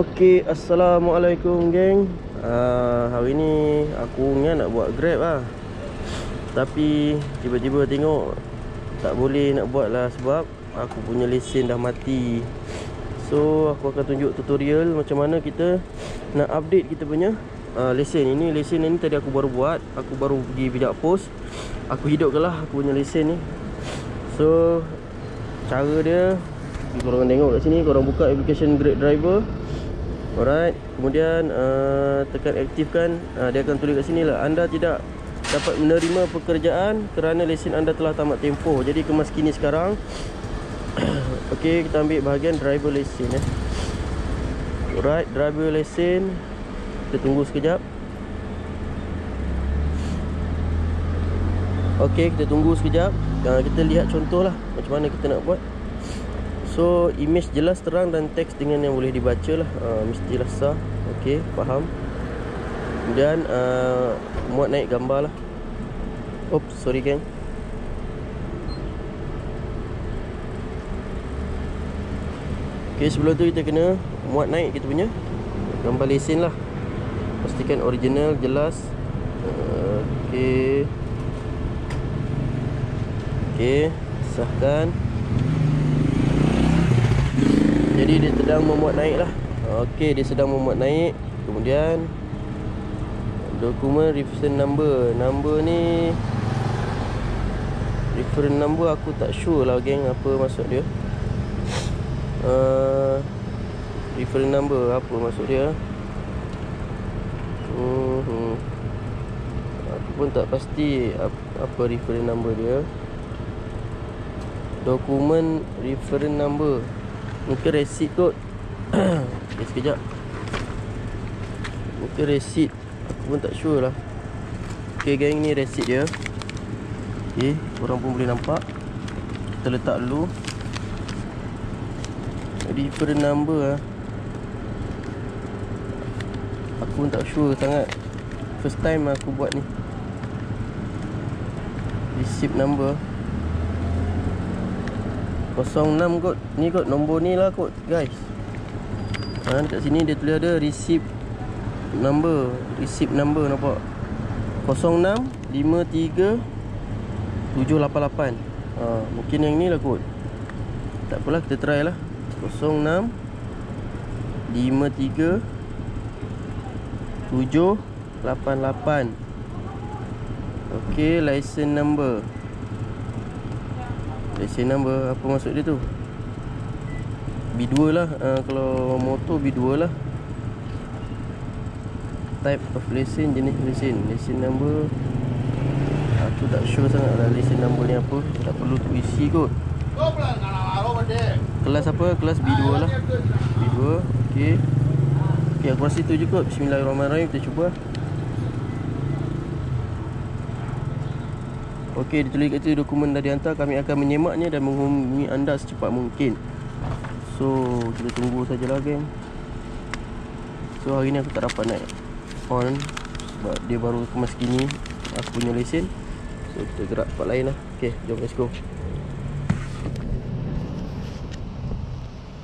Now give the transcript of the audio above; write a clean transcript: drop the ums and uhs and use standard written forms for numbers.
Okey, Assalamualaikum geng. Hari ni aku ingat nak buat Grab lah, tapi tiba-tiba tengok tak boleh nak buat lah sebab aku punya lesen dah mati. So aku akan tunjuk tutorial macam mana kita nak update kita punya lesen. Ini lesen ni tadi aku baru buat. Aku baru pergi bijak pos, aku hidupkan lah aku punya lesen ni. So cara dia, korang tengok kat sini, korang buka application Grab Driver. Alright, kemudian tekan aktifkan. Dia akan tulis kat sini lah, anda tidak dapat menerima pekerjaan kerana lesen anda telah tamat tempoh. Jadi kemas kini sekarang. Okey, kita ambil bahagian driver lesen ya. Alright, driver lesen. Kita tunggu sekejap. Okey, kita tunggu sekejap. Kita lihat contoh lah macam mana kita nak buat. So image jelas, terang dan teks dengan yang boleh dibaca lah. Mestilah sah. Okey, faham. Kemudian muat naik gambar lah. Oops, sorry geng. Okey, sebelum tu kita kena muat naik kita punya gambar lesen lah. Pastikan original, jelas. Okey. Okey, sahkan. Jadi dia sedang memuat naik lah. Okey, dia sedang memuat naik. Kemudian dokumen reference number. Number ni, reference number aku tak sure lah geng apa maksud dia. Reference number apa maksud dia? Aku pun tak pasti apa reference number dia. Dokumen reference number, mungkin resit kot. Okay, sekejap. Mungkin resit, aku pun tak sure lah. Okay geng, ni resit dia. Okay, korang pun boleh nampak. Kita letak dulu reference number lah. Aku pun tak sure sangat, first time aku buat ni. Receipt number 06 kot. Ni kot, nombor ni lah kot guys. Dekat sini dia tulis ada receipt number. Receipt number nampak 0653 788. Mungkin yang ni lah kot. Tak apalah, kita try lah. 0653 788. Okey, license number. Lesen number, apa maksud dia tu? B2 lah. Kalau motor B2 lah. Type of lesen, jenis lesen. Lesen number, aku tak sure sangat lah lesen number ni apa. Tak perlu tu isi kot. Kelas apa? Kelas B2 lah. B2. Okey. Okey, aku rasa tu je kot. Bismillahirrahmanirrahim, kita cuba. Okey, ditulis kat situ dokumen dah dihantar. Kami akan menyemaknya dan menghubungi anda secepat mungkin. So kita tunggu sajalah geng. So hari ni aku tak dapat naik on sebab dia baru kemas kini aku punya lesen. So kita gerak tempat lain lah. Okey, jom let's go.